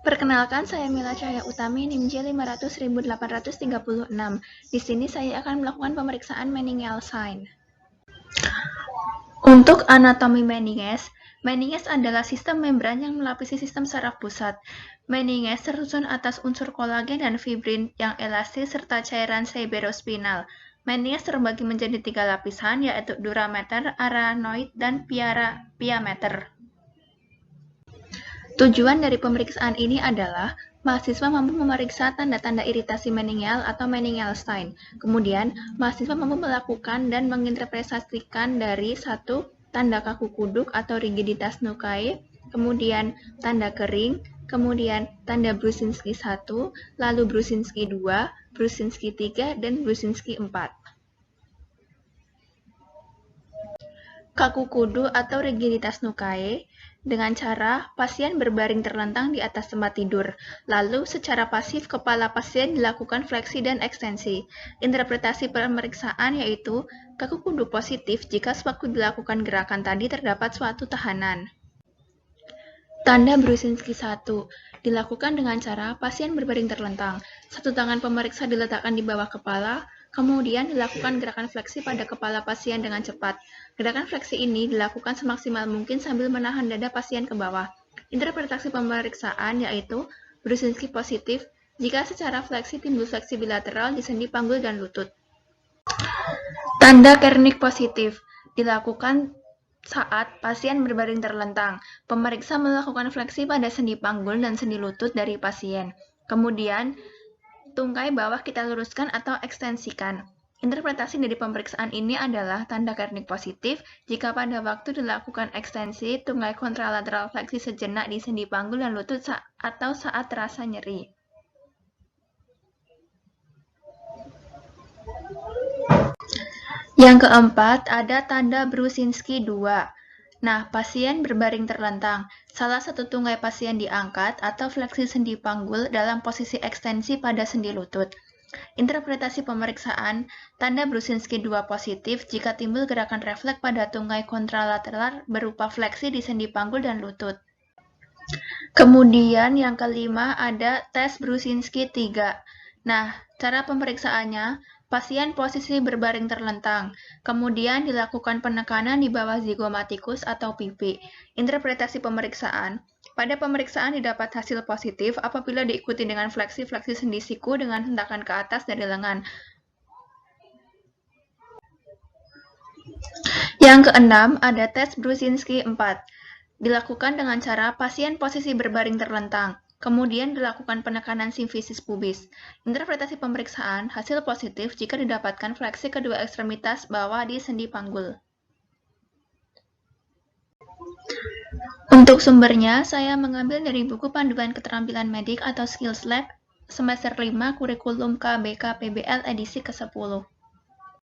Perkenalkan, saya Mila Cahaya Utami, NIM J500.836. Di sini saya akan melakukan pemeriksaan meningeal sign. Untuk anatomi meninges, meninges adalah sistem membran yang melapisi sistem saraf pusat. Meninges tersusun atas unsur kolagen dan fibrin yang elastis serta cairan cerebrospinal. Meninges terbagi menjadi 3 lapisan, yaitu durameter, arachnoid, dan piameter. Tujuan dari pemeriksaan ini adalah mahasiswa mampu memeriksa tanda-tanda iritasi meningeal atau meningeal sign. Kemudian, mahasiswa mampu melakukan dan menginterpretasikan dari satu tanda kaku kuduk atau rigiditas nukae, kemudian tanda kering, kemudian tanda Brusinski 1, lalu Brusinski 2, Brusinski 3, dan Brusinski 4. Kaku kudu atau rigiditas nukae dengan cara pasien berbaring terlentang di atas tempat tidur. Lalu secara pasif kepala pasien dilakukan fleksi dan ekstensi. Interpretasi pemeriksaan yaitu kaku kudu positif jika sewaktu dilakukan gerakan tadi terdapat suatu tahanan. Tanda Brusinski 1 dilakukan dengan cara pasien berbaring terlentang. Satu tangan pemeriksa diletakkan di bawah kepala, kemudian dilakukan gerakan fleksi pada kepala pasien dengan cepat. Gerakan fleksi ini dilakukan semaksimal mungkin sambil menahan dada pasien ke bawah. Interpretasi pemeriksaan yaitu Brusinski positif jika secara fleksi timbul fleksi bilateral di sendi panggul dan lutut. Tanda Kernik positif dilakukan saat pasien berbaring terlentang. Pemeriksa melakukan fleksi pada sendi panggul dan sendi lutut dari pasien. Kemudian, tungkai bawah kita luruskan atau ekstensikan. Interpretasi dari pemeriksaan ini adalah tanda Kernik positif jika pada waktu dilakukan ekstensi, tungkai kontralateral fleksi sejenak di sendi panggul dan lutut atau saat terasa nyeri. Yang keempat, ada tanda Brusinski 2. Nah, pasien berbaring terlentang. Salah satu tungkai pasien diangkat atau fleksi sendi panggul dalam posisi ekstensi pada sendi lutut. Interpretasi pemeriksaan, tanda Brusinski 2 positif jika timbul gerakan refleks pada tungkai kontralateral berupa fleksi di sendi panggul dan lutut. Kemudian yang kelima ada tes Brusinski 3. Nah, cara pemeriksaannya, pasien posisi berbaring terlentang, kemudian dilakukan penekanan di bawah zigomatikus atau pipi. Interpretasi pemeriksaan, pada pemeriksaan didapat hasil positif apabila diikuti dengan fleksi-fleksi sendi siku dengan hentakan ke atas dari lengan. Yang keenam ada tes Brusinski 4. Dilakukan dengan cara pasien posisi berbaring terlentang. Kemudian dilakukan penekanan simfisis pubis. Interpretasi pemeriksaan, hasil positif jika didapatkan fleksi kedua ekstremitas bawah di sendi panggul. Untuk sumbernya, saya mengambil dari buku Panduan Keterampilan Medik atau Skills Lab semester 5 kurikulum KBK PBL edisi ke-10.